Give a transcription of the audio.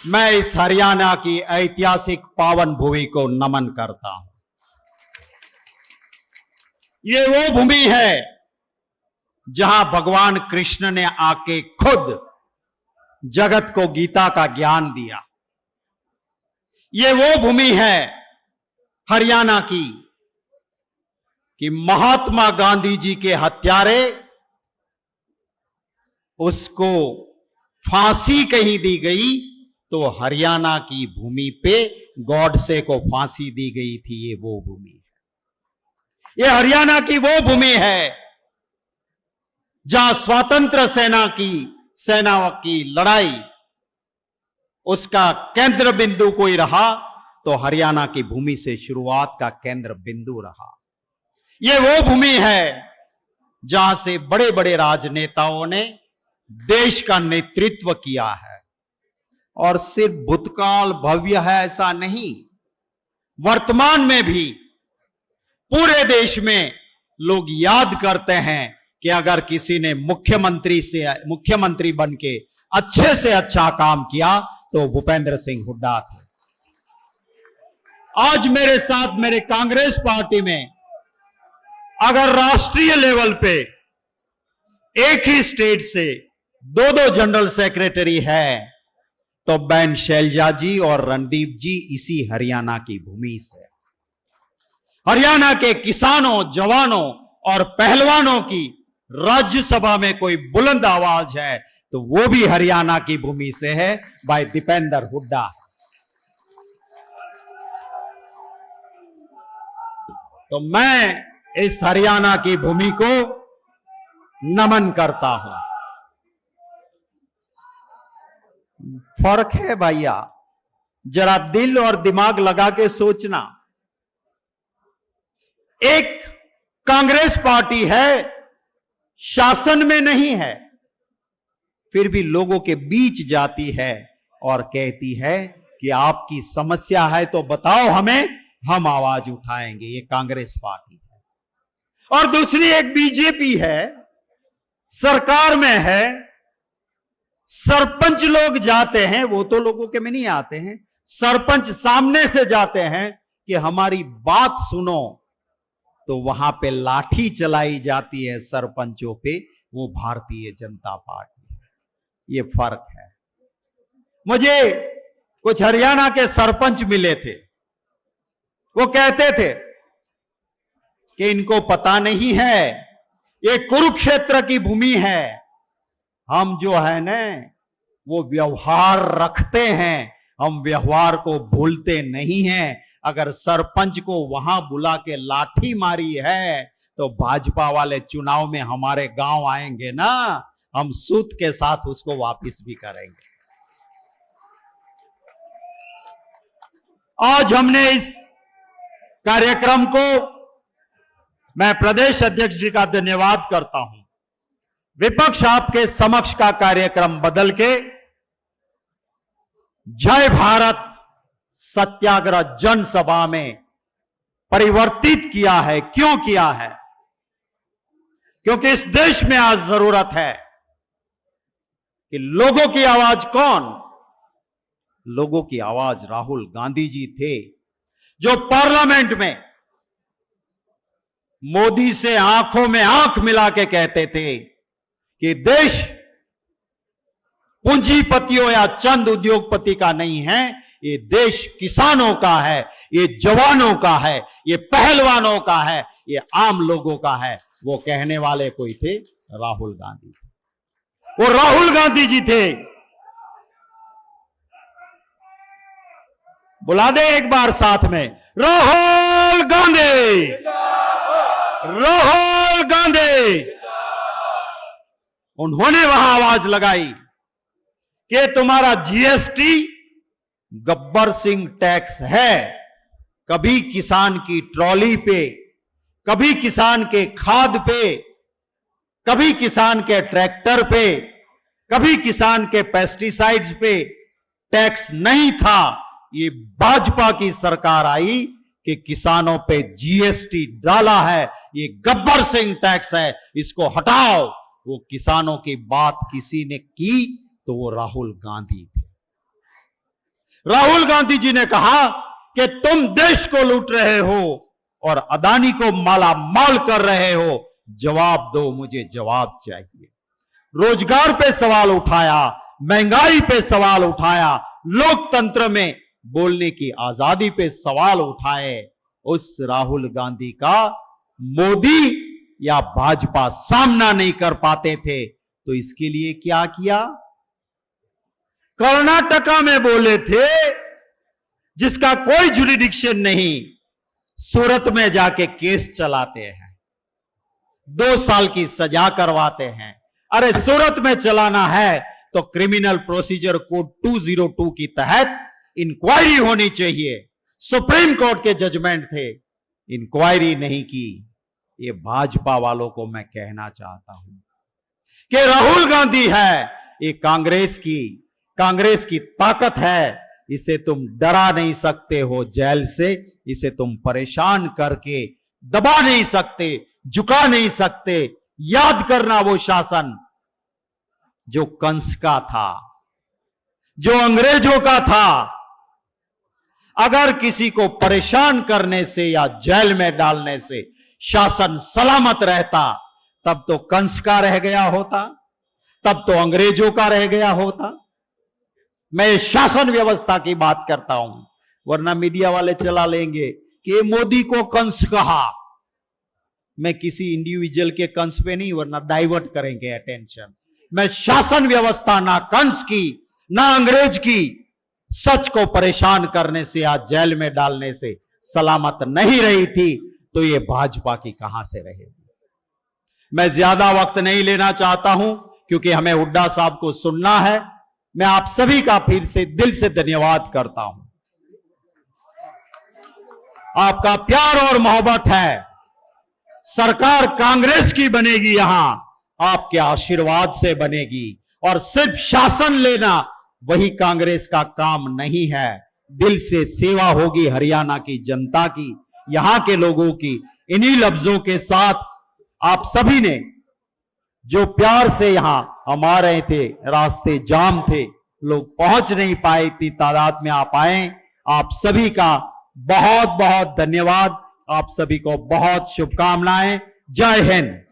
मैं इस हरियाणा की ऐतिहासिक पावन भूमि को नमन करता हूं। ये वो भूमि है जहां भगवान कृष्ण ने आके खुद जगत को गीता का ज्ञान दिया। ये वो भूमि है हरियाणा की कि महात्मा गांधी जी के हत्यारे उसको फांसी कहीं दी गई तो हरियाणा की भूमि पे गॉडसे को फांसी दी गई थी। ये वो भूमि है, ये हरियाणा की वो भूमि है जहां स्वतंत्र सेना की लड़ाई उसका केंद्र बिंदु कोई रहा तो हरियाणा की भूमि से शुरुआत का केंद्र बिंदु रहा। ये वो भूमि है जहां से बड़े बड़े राजनेताओं ने देश का नेतृत्व किया है। और सिर्फ भूतकाल भव्य है ऐसा नहीं, वर्तमान में भी पूरे देश में लोग याद करते हैं कि अगर किसी ने मुख्यमंत्री बनके अच्छे से अच्छा काम किया तो भूपेंद्र सिंह हुड्डा थे। आज मेरे साथ मेरे कांग्रेस पार्टी में अगर राष्ट्रीय लेवल पे एक ही स्टेट से दो जनरल सेक्रेटरी है तो बहन शैलजा जी और रणदीप जी इसी हरियाणा की भूमि से। हरियाणा के किसानों, जवानों और पहलवानों की राज्यसभा में कोई बुलंद आवाज है तो वो भी हरियाणा की भूमि से है, भाई दीपेंद्र हुड्डा। तो मैं इस हरियाणा की भूमि को नमन करता हूं। फर्क है भैया, जरा दिल और दिमाग लगा के सोचना। एक कांग्रेस पार्टी है, शासन में नहीं है, फिर भी लोगों के बीच जाती है और कहती है कि आपकी समस्या है तो बताओ हमें, हम आवाज उठाएंगे। ये कांग्रेस पार्टी है। और दूसरी एक बीजेपी है, सरकार में है, सरपंच लोग जाते हैं, वो तो लोगों के में नहीं आते हैं, सरपंच सामने से जाते हैं कि हमारी बात सुनो, तो वहां पे लाठी चलाई जाती है सरपंचों पे, वो भारतीय जनता पार्टी है। ये फर्क है। मुझे कुछ हरियाणा के सरपंच मिले थे, वो कहते थे कि इनको पता नहीं है ये कुरुक्षेत्र की भूमि है, हम जो है ना वो व्यवहार रखते हैं, हम व्यवहार को भूलते नहीं हैं। अगर सरपंच को वहां बुला के लाठी मारी है तो भाजपा वाले चुनाव में हमारे गांव आएंगे ना, हम सूत के साथ उसको वापस भी करेंगे। आज हमने इस कार्यक्रम को, मैं प्रदेश अध्यक्ष जी का धन्यवाद करता हूं। विपक्ष आपके समक्ष का कार्यक्रम बदल के जय भारत सत्याग्रह जनसभा में परिवर्तित किया है। क्यों किया है? क्योंकि इस देश में आज जरूरत है कि लोगों की आवाज कौन? लोगों की आवाज राहुल गांधी जी थे, जो पार्लियामेंट में मोदी से आंखों में आंख मिला के कहते थे कि देश पूंजीपतियों या चंद उद्योगपति का नहीं है, ये देश किसानों का है, ये जवानों का है, ये पहलवानों का है, ये आम लोगों का है। वो कहने वाले कोई थे, राहुल गांधी। वो राहुल गांधी जी थे। बुला दे एक बार साथ में, राहुल गांधी, राहुल गांधी। उन्होंने वहां आवाज लगाई कि तुम्हारा जीएसटी गब्बर सिंह टैक्स है। कभी किसान की ट्रॉली पे, कभी किसान के खाद पे, कभी किसान के ट्रैक्टर पे, कभी किसान के पेस्टिसाइड्स पे टैक्स नहीं था। ये भाजपा की सरकार आई कि किसानों पे जीएसटी डाला है, ये गब्बर सिंह टैक्स है, इसको हटाओ। वो किसानों की बात किसी ने की तो वो राहुल गांधी थे। राहुल गांधी जी ने कहा कि तुम देश को लूट रहे हो और अदानी को माला माल कर रहे हो, जवाब दो, मुझे जवाब चाहिए। रोजगार पे सवाल उठाया, महंगाई पे सवाल उठाया, लोकतंत्र में बोलने की आजादी पे सवाल उठाए। उस राहुल गांधी का मोदी या भाजपा सामना नहीं कर पाते थे, तो इसके लिए क्या किया? कर्नाटका में बोले थे, जिसका कोई जुरिडिक्शन नहीं, सूरत में जाके केस चलाते हैं, 2 साल की सजा करवाते हैं। अरे सूरत में चलाना है तो क्रिमिनल प्रोसीजर कोड 202 के तहत इंक्वायरी होनी चाहिए। सुप्रीम कोर्ट के जजमेंट थे, इंक्वायरी नहीं की। ये भाजपा वालों को मैं कहना चाहता हूं कि राहुल गांधी है, ये कांग्रेस की ताकत है। इसे तुम डरा नहीं सकते हो जेल से, इसे तुम परेशान करके दबा नहीं सकते, झुका नहीं सकते। याद करना वो शासन जो कंस का था, जो अंग्रेजों का था। अगर किसी को परेशान करने से या जेल में डालने से शासन सलामत रहता, तब तो कंस का रह गया होता, तब तो अंग्रेजों का रह गया होता। मैं शासन व्यवस्था की बात करता हूं, वरना मीडिया वाले चला लेंगे कि मोदी को कंस कहा। मैं किसी इंडिविजुअल के कंस पे नहीं, वरना डाइवर्ट करेंगे अटेंशन। मैं शासन व्यवस्था ना कंस की ना अंग्रेज की, सच को परेशान करने से या जेल में डालने से सलामत नहीं रही थी, तो ये भाजपा की कहां से रहेगी। मैं ज्यादा वक्त नहीं लेना चाहता हूं, क्योंकि हमें हुड्डा साहब को सुनना है। मैं आप सभी का फिर से दिल से धन्यवाद करता हूं। आपका प्यार और मोहब्बत है। सरकार कांग्रेस की बनेगी, यहां आपके आशीर्वाद से बनेगी। और सिर्फ शासन लेना वही कांग्रेस का काम नहीं है। दिल से सेवा होगी हरियाणा की जनता की, यहां के लोगों की। इन्हीं लफ्जों के साथ आप सभी ने जो प्यार से यहां हम आ रहे थे, रास्ते जाम थे, लोग पहुंच नहीं पाए, इतनी तादाद में आप आए, आप सभी का बहुत बहुत धन्यवाद। आप सभी को बहुत शुभकामनाएं। जय हिंद।